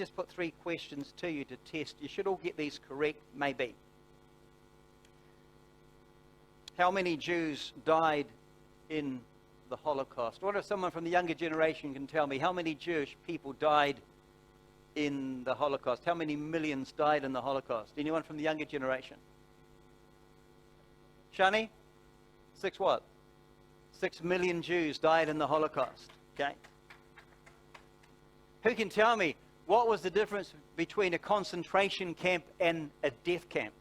just put 3 questions to you to test. You should all get these correct, maybe. How many Jews died in the Holocaust? What if someone from the younger generation can tell me how many Jewish people died in the Holocaust? How many millions died in the Holocaust? Anyone from the younger generation? Shani? 6 what? 6 million Jews died in the Holocaust. Okay. Who can tell me what was the difference between a concentration camp and a death camp?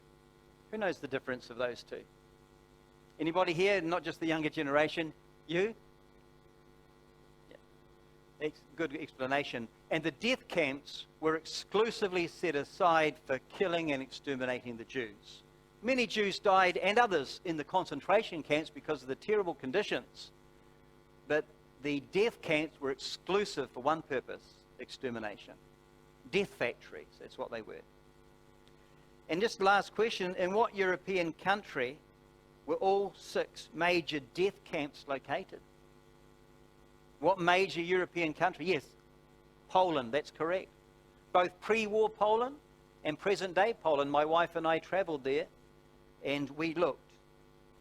Who knows the difference of those two? Anybody here? Not just the younger generation. You? Yeah. Good explanation. And the death camps were exclusively set aside for killing and exterminating the Jews. Many Jews died, and others, in the concentration camps because of the terrible conditions. But the death camps were exclusive for one purpose: extermination. Death factories, that's what they were. And just last question, in what European country were all 6 major death camps located? What major European country? Yes, Poland, that's correct. Both pre-war Poland and present-day Poland. My wife and I traveled there, and we looked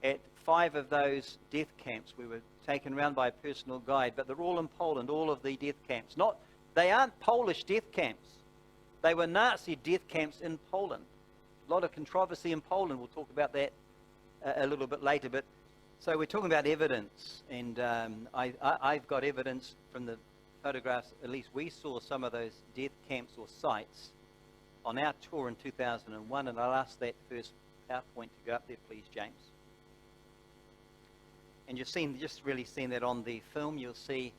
at 5 of those death camps. We were taken around by a personal guide, but they're all in Poland, all of the death camps. They aren't Polish death camps. They were Nazi death camps in Poland. A lot of controversy in Poland. We'll talk about that a little bit later. But so we're talking about evidence, and I've got evidence from the photographs. At least we saw some of those death camps or sites on our tour in 2001, and I'll ask that first PowerPoint to go up there, please, James. And you've just really seen that on the film. You'll see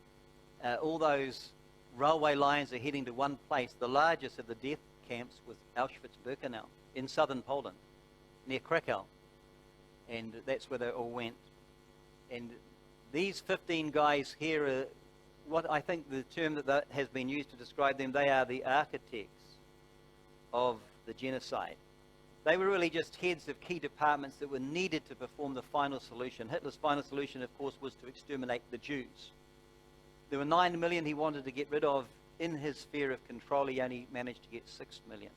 all those railway lines are heading to one place. The largest of the death camps was Auschwitz-Birkenau in southern Poland, near Krakow. And that's where they all went. And these 15 guys here are what I think the term that has been used to describe them. They are the architects of the genocide. They were really just heads of key departments that were needed to perform the final solution. Hitler's final solution, of course, was to exterminate the Jews. There were 9 million he wanted to get rid of in his sphere of control. He only managed to get 6 million,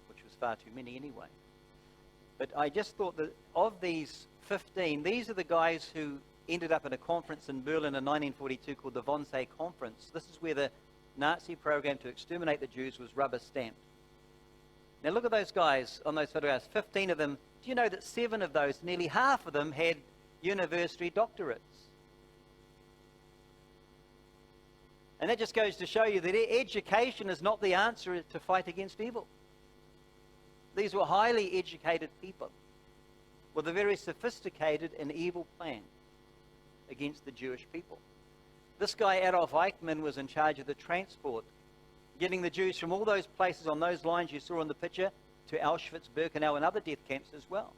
which was far too many anyway. But I just thought that of these 15, these are the guys who ended up at a conference in Berlin in 1942 called the Wannsee Conference. This is where the Nazi program to exterminate the Jews was rubber stamped. Now look at those guys on those photographs, 15 of them. Do you know that 7 of those, nearly half of them, had university doctorates? And that just goes to show you that education is not the answer to fight against evil. These were highly educated people with a very sophisticated and evil plan against the Jewish people. This guy, Adolf Eichmann, was in charge of the transport, getting the Jews from all those places on those lines you saw in the picture to Auschwitz, Birkenau, and other death camps as well.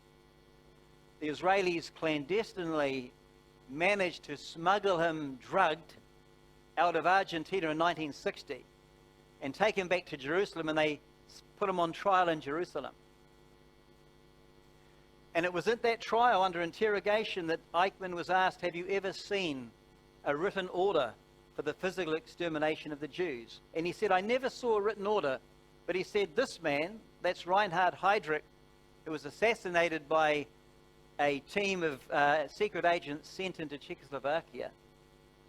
The Israelis clandestinely managed to smuggle him drugged out of Argentina in 1960 and take him back to Jerusalem, and they put him on trial in Jerusalem. And it was at that trial, under interrogation, that Eichmann was asked, have you ever seen a written order for the physical extermination of the Jews? And he said, I never saw a written order, but he said, this man, that's Reinhard Heydrich, who was assassinated by a team of secret agents sent into Czechoslovakia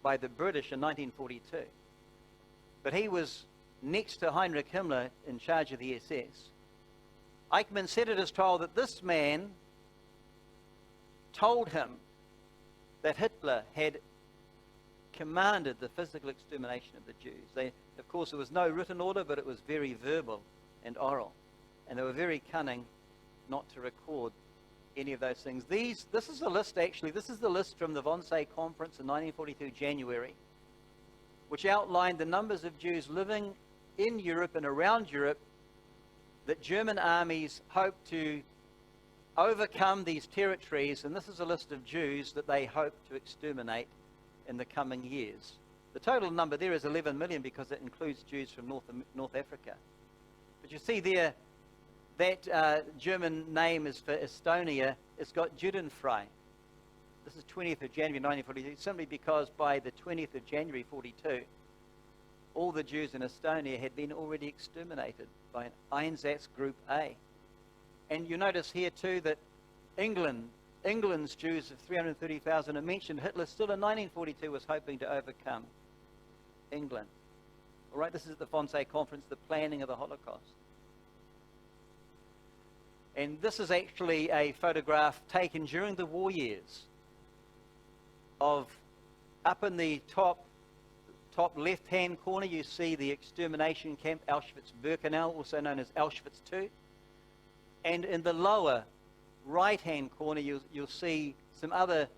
by the British in 1942. But he was next to Heinrich Himmler in charge of the SS. Eichmann said at his trial that this man told him that Hitler had commanded the physical extermination of the Jews. Of course, there was no written order, but it was very verbal and oral. And they were very cunning not to record any of those things. This is a list, actually. This is the list from the Wannsee Conference in 1942, January, which outlined the numbers of Jews living in Europe and around Europe that German armies hoped to overcome these territories. And this is a list of Jews that they hoped to exterminate in the coming years. The total number there is 11 million because it includes Jews from North Africa. But you see there, that German name is for Estonia. It's got Judenfrei. This is 20th of January 1942, simply because by the 20th of January 42, all the Jews in Estonia had been already exterminated by an Einsatz Group A. And you notice here too that England's Jews of 330,000 are mentioned. Hitler still in 1942 was hoping to overcome England. All right, this is at the Fonse Conference, the planning of the Holocaust. And this is actually a photograph taken during the war years of, up in the top left-hand corner, you see the extermination camp Auschwitz-Birkenau, also known as Auschwitz II. And in the lower right-hand corner, you'll see some other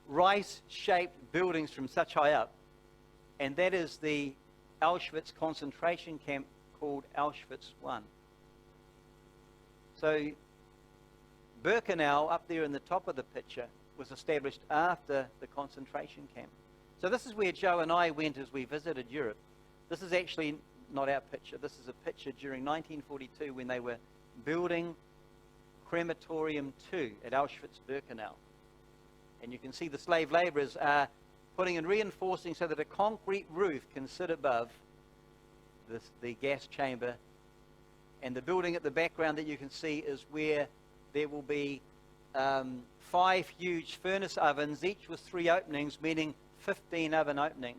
rice-shaped buildings from such high up. And that is the Auschwitz concentration camp called Auschwitz I. So Birkenau, up there in the top of the picture, was established after the concentration camp. So this is where Joe and I went as we visited Europe. This is actually not our picture. This is a picture during 1942 when they were building Crematorium II at Auschwitz-Birkenau. And you can see the slave laborers are putting and reinforcing so that a concrete roof can sit above the gas chamber. And the building at the background that you can see is where there will be 5 huge furnace ovens, each with 3 openings, meaning 15 oven openings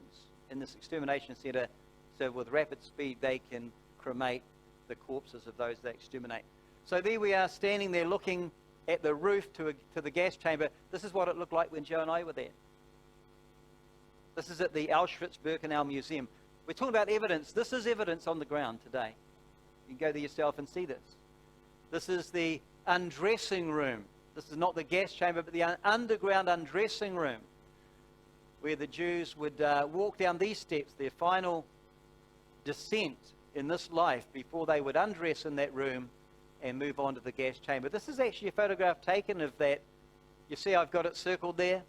in this extermination center. So with rapid speed, they can cremate the corpses of those they exterminate. So there we are, standing there looking at the roof to the gas chamber. This is what it looked like when Joe and I were there. This is at the Auschwitz-Birkenau Museum. We're talking about evidence. This is evidence on the ground today. You can go there yourself and see this. This is the undressing room. This is not the gas chamber, but the underground undressing room, where the Jews would walk down these steps, their final descent in this life, before they would undress in that room and move on to the gas chamber. This is actually a photograph taken of that. You see I've got it circled there.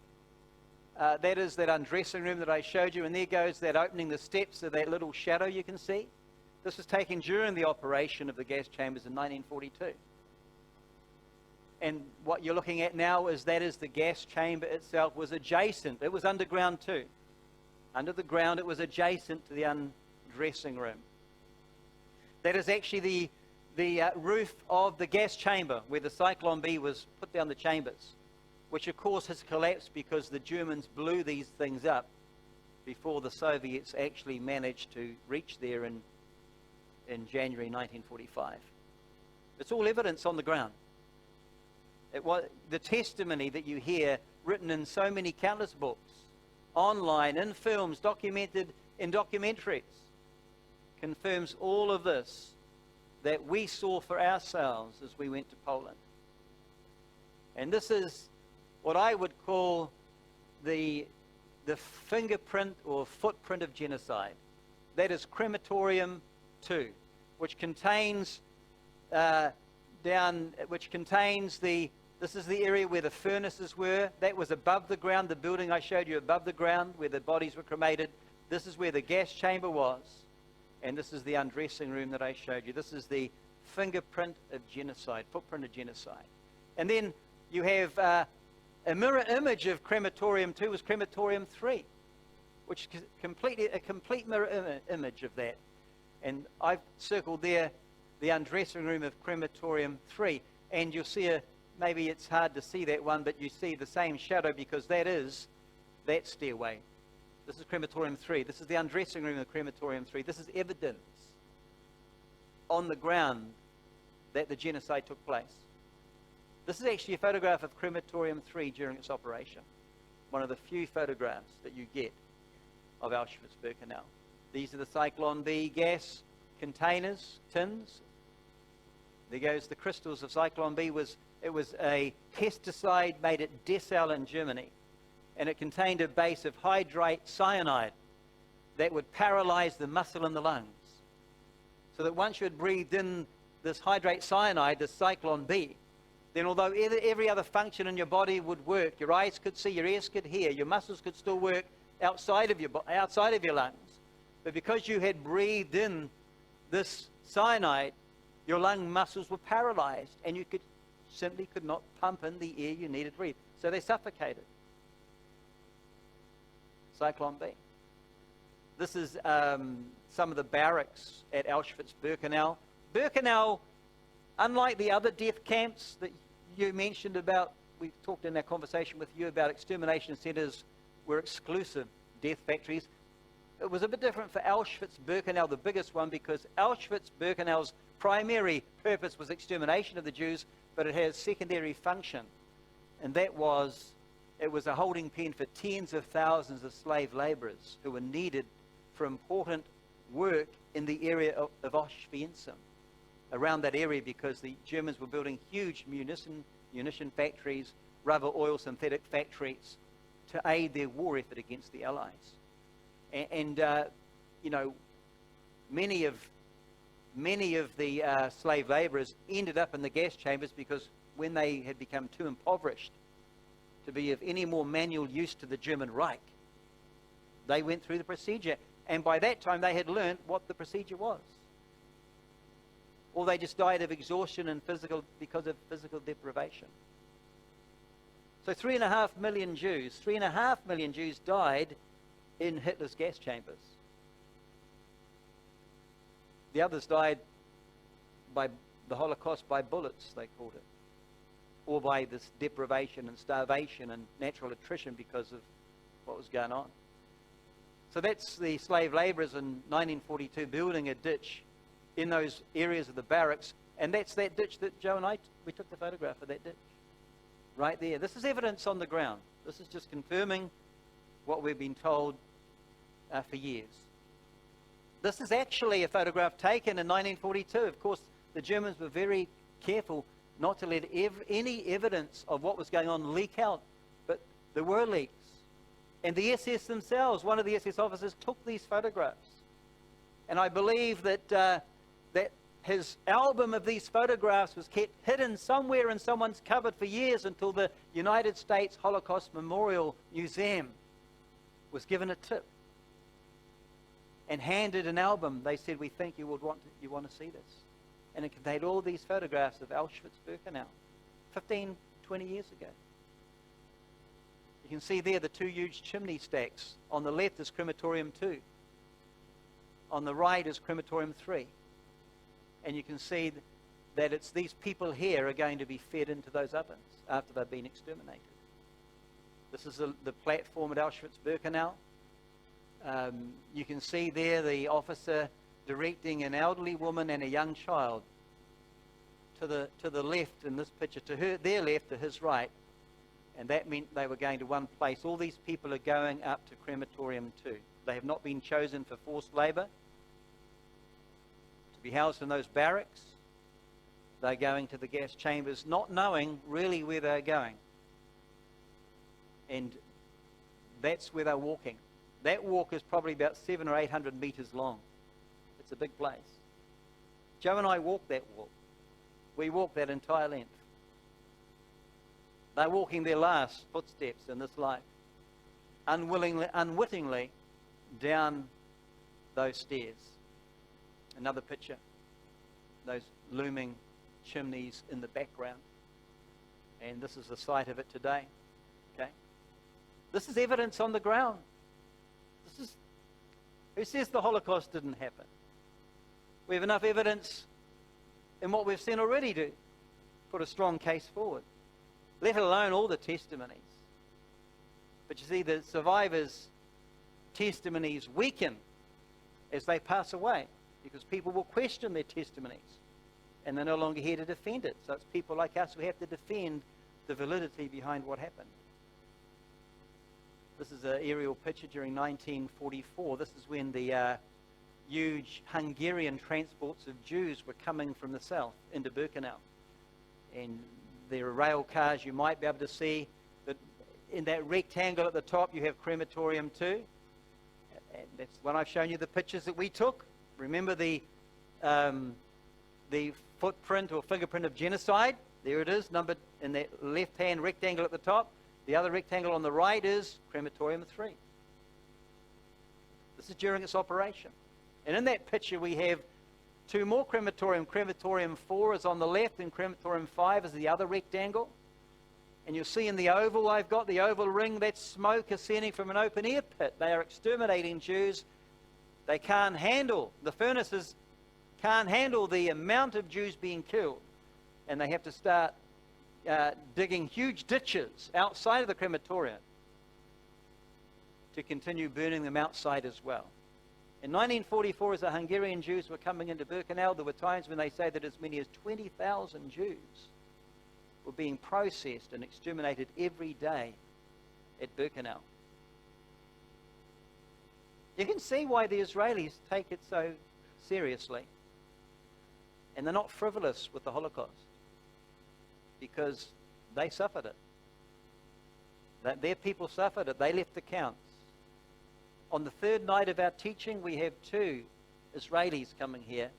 That is that undressing room that I showed you, and there goes that opening the steps of that little shadow you can see. This was taken during the operation of the gas chambers in 1942. And what you're looking at now is that is the gas chamber itself was adjacent. It was underground too. Under the ground, it was adjacent to the undressing room. That is actually the roof of the gas chamber where the Cyclone B was put down the chambers, which of course has collapsed because the Germans blew these things up before the Soviets actually managed to reach there in January 1945. It's all evidence on the ground. It was the testimony that you hear written in so many countless books, online, in films, documented in documentaries, confirms all of this that we saw for ourselves as we went to Poland. And this is what I would call the fingerprint or footprint of genocide. That is Crematorium II, which contains this is the area where the furnaces were. That was above the ground, the building I showed you above the ground where the bodies were cremated. This is where the gas chamber was. And this is the undressing room that I showed you. This is the fingerprint of genocide, footprint of genocide. And then you have a mirror image of Crematorium II was Crematorium III, which is a complete mirror image of that. And I've circled there the undressing room of Crematorium III. And you'll see maybe it's hard to see that one, but you see the same shadow because that is that stairway. This is Crematorium III. This is the undressing room of Crematorium III. This is evidence on the ground that the genocide took place. This is actually a photograph of Crematorium III during its operation. One of the few photographs that you get of Auschwitz-Birkenau. These are the Cyclone B gas containers, tins. There goes the crystals of Cyclone B. It was a pesticide made at Dessau in Germany. And it contained a base of hydrate cyanide that would paralyze the muscle in the lungs. So that once you had breathed in this hydrate cyanide, this Cyclone B, then although every other function in your body would work, your eyes could see, your ears could hear, your muscles could still work outside of your lungs. But because you had breathed in this cyanide, your lung muscles were paralyzed and you simply could not pump in the air you needed to breathe. So they suffocated. Cyclone B. This is some of the barracks at Auschwitz-Birkenau. Birkenau, unlike the other death camps that you mentioned about, we talked in our conversation with you about extermination centers were exclusive death factories. It was a bit different for Auschwitz-Birkenau, the biggest one, because Auschwitz-Birkenau's primary purpose was extermination of the Jews, but it had a secondary function, and that was, it was a holding pen for tens of thousands of slave laborers who were needed for important work in the area of Auschwitz, around that area, because the Germans were building huge munition factories, rubber oil synthetic factories, to aid their war effort against the Allies. And you know, many of the slave laborers ended up in the gas chambers because when they had become too impoverished to be of any more manual use to the German Reich, they went through the procedure. And by that time, they had learned what the procedure was. Or they just died of exhaustion and because of physical deprivation. So 3.5 million Jews died in Hitler's gas chambers. The others died by the Holocaust by bullets, they called it, or by this deprivation and starvation and natural attrition because of what was going on. So that's the slave laborers in 1942 building a ditch in those areas of the barracks, and that's that ditch that Joe and I, we took the photograph of that ditch right there. This is evidence on the ground. This is just confirming what we've been told for years. This is actually a photograph taken in 1942. Of course, the Germans were very careful not to let any evidence of what was going on leak out, but there were leaks. And the SS themselves, one of the SS officers took these photographs. And I believe that that his album of these photographs was kept hidden somewhere in someone's cupboard for years until the United States Holocaust Memorial Museum was given a tip and handed an album. They said, we think you want to see this. And it contained all these photographs of Auschwitz-Birkenau 15, 20 years ago. You can see there the two huge chimney stacks. On the left is crematorium 2. On the right is crematorium 3. And you can see that it's these people here are going to be fed into those ovens after they've been exterminated. This is the platform at Auschwitz-Birkenau. You can see there the officer directing an elderly woman and a young child to the left in this picture, their left, to his right. And that meant they were going to one place. All these people are going up to crematorium 2. They have not been chosen for forced labor to be housed in those barracks. They're going to the gas chambers, not knowing really where they're going. And that's where they're walking. That walk is probably about 700 or 800 meters long. It's a big place. Joe and I walked that walk. We walked that entire length. They're walking their last footsteps in this life, unwittingly down those stairs. Another picture, those looming chimneys in the background. And this is the site of it today. Okay, this is evidence on the ground. Who says the Holocaust didn't happen? We have enough evidence in what we've seen already to put a strong case forward, let alone all the testimonies. But you see, the survivors' testimonies weaken as they pass away, because people will question their testimonies and they're no longer here to defend it. So it's people like us who have to defend the validity behind what happened. This is an aerial picture during 1944. This is when the huge Hungarian transports of Jews were coming from the south into Birkenau. And there are rail cars. You might be able to see that in that rectangle at the top you have crematorium 2. And that's when I've shown you the pictures that we took. Remember the footprint or fingerprint of genocide? There it is, numbered in that left-hand rectangle at the top. The other rectangle on the right is crematorium 3. This is during its operation. And in that picture we have two more crematorium. Crematorium 4 is on the left and crematorium 5 is the other rectangle. And you'll see in the oval, I've got the oval ring, that's smoke ascending from an open-air pit. They are exterminating Jews They can't handle, the furnaces can't handle the amount of Jews being killed. And they have to start digging huge ditches outside of the crematorium to continue burning them outside as well. In 1944, as the Hungarian Jews were coming into Birkenau, there were times when they say that as many as 20,000 Jews were being processed and exterminated every day at Birkenau. You can see why the Israelis take it so seriously. And they're not frivolous with the Holocaust, because they suffered it. That their people suffered it. They left accounts. On the third night of our teaching, we have 2 Israelis coming here.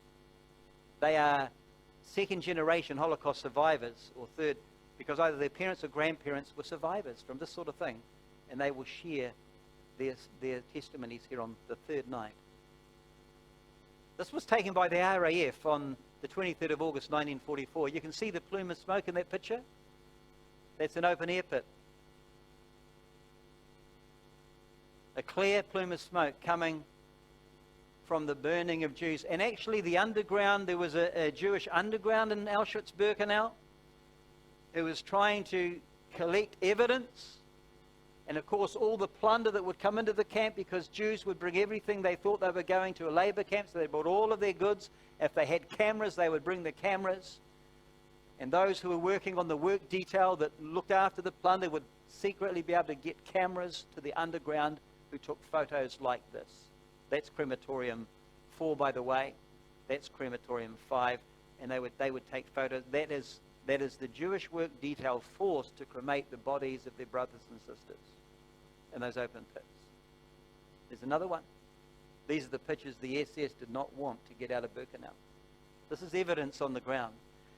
They are second generation Holocaust survivors, or third, because either their parents or grandparents were survivors from this sort of thing, and they will share their testimonies here on the third night. This was taken by the RAF on the 23rd of August 1944. You can see the plume of smoke in that picture. That's an open air pit. A clear plume of smoke coming from the burning of Jews. And actually the underground, there was a Jewish underground in Auschwitz-Birkenau who was trying to collect evidence. And of course all the plunder that would come into the camp, because Jews would bring everything they thought they were going to a labor camp, so they brought all of their goods. If they had cameras, they would bring the cameras. And those who were working on the work detail that looked after the plunder would secretly be able to get cameras to the underground, who took photos like this. That's crematorium 4, by the way. That's crematorium 5. And they would take photos. That is the Jewish work detail forced to cremate the bodies of their brothers and sisters in those open pits. There's another one. These are the pictures the SS did not want to get out of Birkenau. This is evidence on the ground.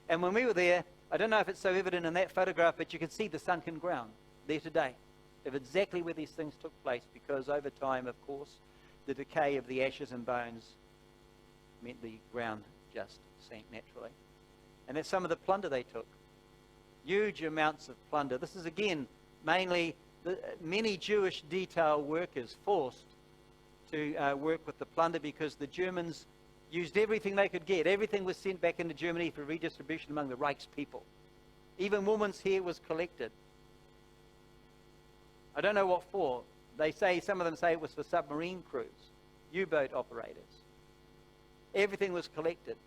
And when we were there, I don't know if it's so evident in that photograph, but you can see the sunken ground there today of exactly where these things took place, because over time, of course, the decay of the ashes and bones meant the ground just sank naturally. And that's some of the plunder they took. Huge amounts of plunder. This is, again, mainly many Jewish detail workers forced to work with the plunder, because the Germans used everything they could get. Everything was sent back into Germany for redistribution among the Reichspeople. Even women's hair was collected. I don't know what for. Some of them say it was for submarine crews, U-boat operators. Everything was collected.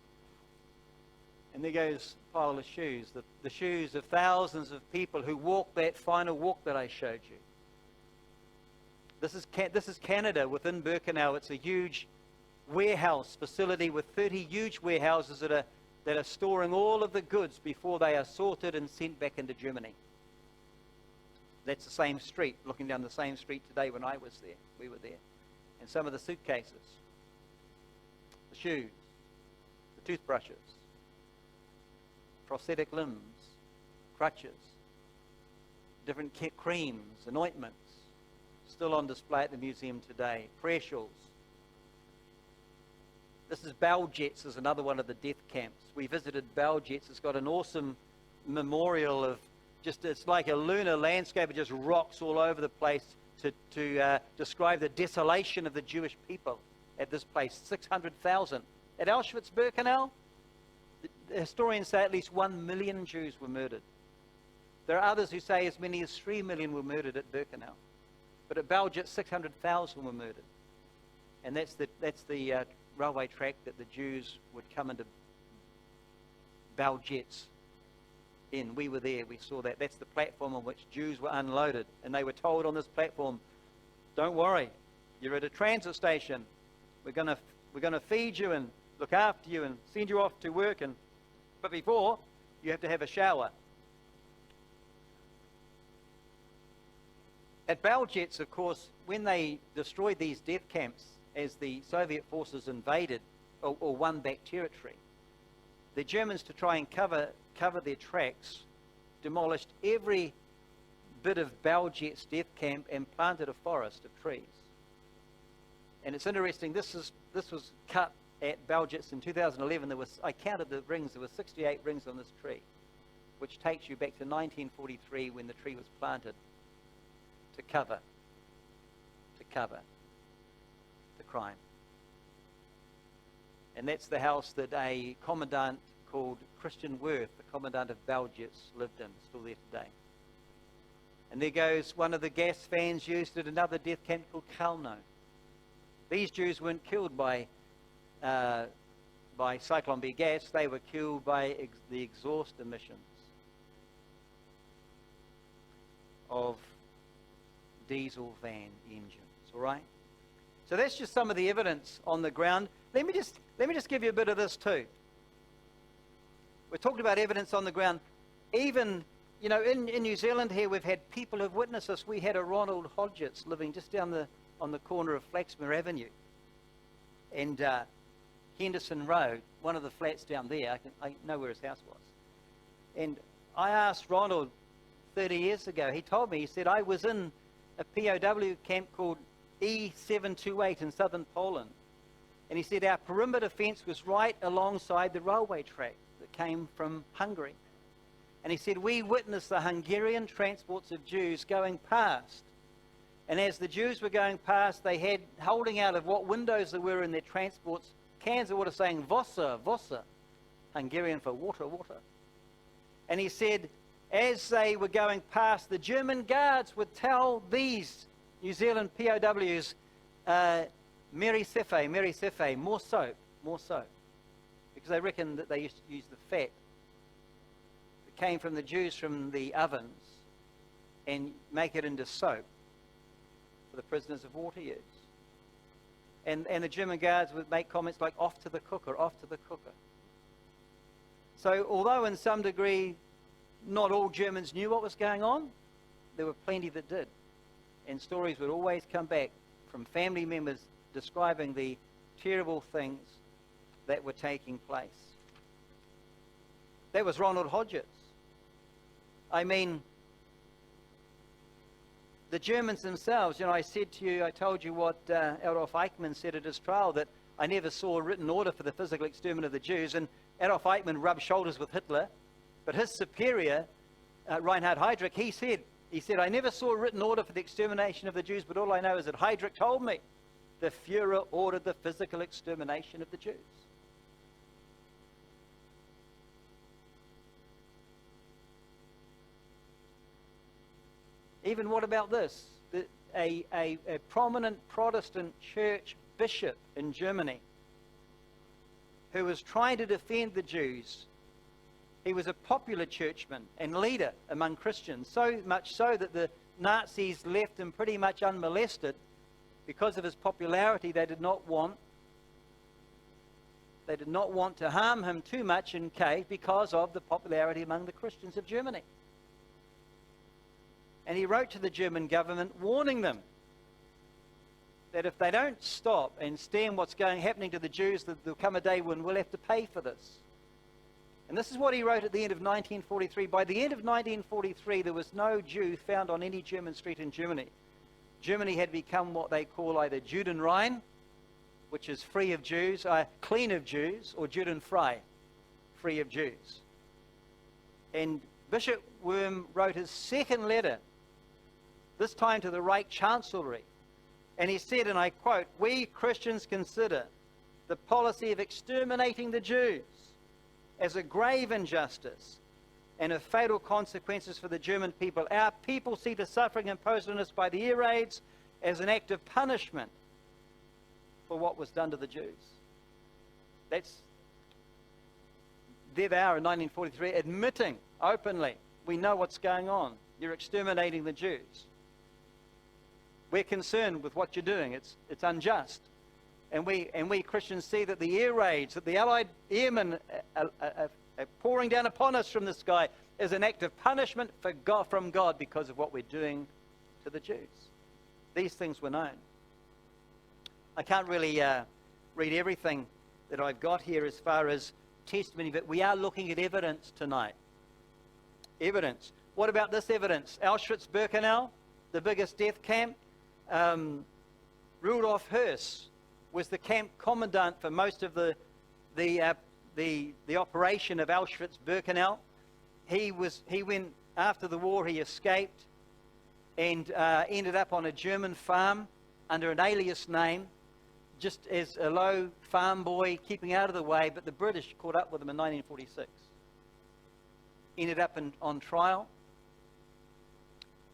And there goes a pile of shoes, the shoes of thousands of people who walked that final walk that I showed you. This is Canada within Birkenau. It's a huge warehouse facility with 30 huge warehouses that are storing all of the goods before they are sorted and sent back into Germany. That's the same street, looking down the same street today when I was there. We were there. And some of the suitcases, the shoes, the toothbrushes, prosthetic limbs, crutches, different creams and ointments, still on display at the museum today. Prayer shawls. This is Beljetz, is another one of the death camps. We visited Beljetz. It's got an awesome memorial of it's like a lunar landscape. It just rocks all over the place to describe the desolation of the Jewish people at this place. 600,000. At Auschwitz-Birkenau, the historians say at least 1 million Jews were murdered. There are others who say as many as 3 million were murdered at Birkenau. But at Beljetz, 600,000 were murdered. And that's the railway track that the Jews would come into Beljetz in. We were there, we saw that. That's the platform on which Jews were unloaded. And they were told on this platform, don't worry, you're at a transit station. We're going to feed you and look after you and send you off to work. But before, you have to have a shower. At Beljetz, of course, when they destroyed these death camps as the Soviet forces invaded or won back territory, the Germans, to try and cover their tracks, demolished every bit of Beljetz death camp and planted a forest of trees. And it's interesting, this was cut at Beljetz in 2011. I counted the rings, there were 68 rings on this tree, which takes you back to 1943 when the tree was planted to cover the crime. And that's the house that a commandant called Christian Worth, the commandant of Belgius, lived in, still there today. And there goes one of the gas fans used at another death camp called Chelmno. These Jews weren't killed by Cyclone B gas, they were killed by the exhaust emissions of diesel van engines, all right? So that's just some of the evidence on the ground. Let me just give you a bit of this too. We're talking about evidence on the ground. Even, you know, in New Zealand here, we've had people who've witnessed this. We had a Ronald Hodgetts living just down on the corner of Flaxmere Avenue and Henderson Road, one of the flats down there. I know where his house was. And I asked Ronald 30 years ago, he told me, he said, I was in a POW camp called E728 in southern Poland. And he said our perimeter fence was right alongside the railway track that came from Hungary. And he said we witnessed the Hungarian transports of Jews going past. And as the Jews were going past, they had, holding out of what windows there were in their transports, cans of water saying, Wasser, Wasser, Hungarian for water, water. And he said, as they were going past, the German guards would tell these New Zealand POWs, Mary Sefe, more soap, more soap. Because they reckoned that they used to use the fat that came from the Jews from the ovens and make it into soap for the prisoners of war to use. And the German guards would make comments like, off to the cooker, off to the cooker. So although in some degree not all Germans knew what was going on, there were plenty that did. And stories would always come back from family members describing the terrible things that were taking place. That was Ronald Hodgetts. I mean, the Germans themselves, you know, I told you what Adolf Eichmann said at his trial, that I never saw a written order for the physical extermination of the Jews, and Adolf Eichmann rubbed shoulders with Hitler, but his superior, Reinhard Heydrich, he said, I never saw a written order for the extermination of the Jews, but all I know is that Heydrich told me the Fuhrer ordered the physical extermination of the Jews. Even what about this? A prominent Protestant church bishop in Germany who was trying to defend the Jews. He was a popular churchman and leader among Christians, so much so that the Nazis left him pretty much unmolested because of his popularity. They did not want to harm him too much in case because of the popularity among the Christians of Germany. And he wrote to the German government warning them that if they don't stop and stem what's happening to the Jews, that there'll come a day when we'll have to pay for this. And this is what he wrote at the end of 1943. By the end of 1943, there was no Jew found on any German street in Germany. Germany had become what they call either Judenrein, which is free of Jews, clean of Jews, or Judenfrei, free of Jews. And Bishop Worm wrote his second letter, this time to the Reich Chancellery. And he said, and I quote, "We Christians consider the policy of exterminating the Jews as a grave injustice and of fatal consequences for the German people. Our people see the suffering imposed on us by the air raids as an act of punishment for what was done to the Jews." There they are in 1943, admitting openly, we know what's going on. You're exterminating the Jews. We're concerned with what you're doing. It's unjust. And we Christians see that the air raids, that the Allied airmen are pouring down upon us from the sky is an act of punishment from God because of what we're doing to the Jews. These things were known. I can't really read everything that I've got here as far as testimony, but we are looking at evidence tonight. Evidence. What about this evidence? Auschwitz-Birkenau, the biggest death camp. Rudolf Höss was the camp commandant for most of the operation of Auschwitz-Birkenau. He went after the war. He escaped and ended up on a German farm under an alias name. just as a low farm boy, keeping out of the way, but the British caught up with him in 1946. Ended up on trial.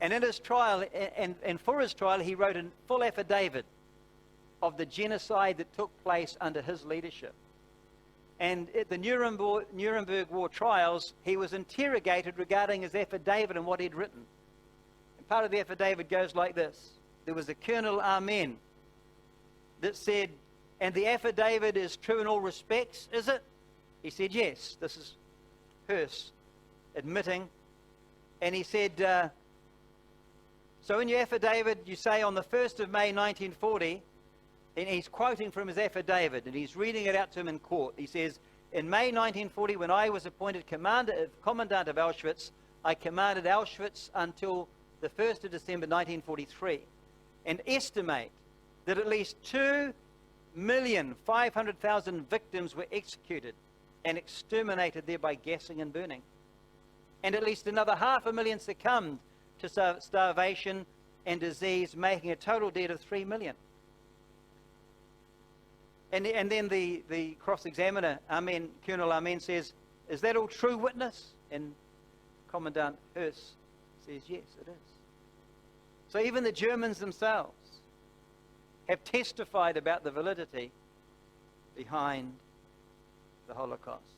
And in his trial, and for his trial, he wrote a full affidavit of the genocide that took place under his leadership. And at the Nuremberg War trials, he was interrogated regarding his affidavit and what he'd written. And part of the affidavit goes like this. There was a Colonel Amen that said, "And the affidavit is true in all respects, is it?" He said, "Yes." This is Hearst admitting. And he said, "So in your affidavit, you say on the 1st of May 1940, and he's quoting from his affidavit, and he's reading it out to him in court. He says, "In May 1940, when I was appointed commandant of Auschwitz, I commanded Auschwitz until the 1st of December 1943, and estimate that at least 2,500,000 victims were executed and exterminated there by gassing and burning. And at least another 500,000 succumbed to starvation and disease, making a total dead of 3 million. And then the cross-examiner, Colonel Amen, says, "Is that all true, witness?" And Commandant Hearst says, "Yes, it is." So even the Germans themselves have testified about the validity behind the Holocaust.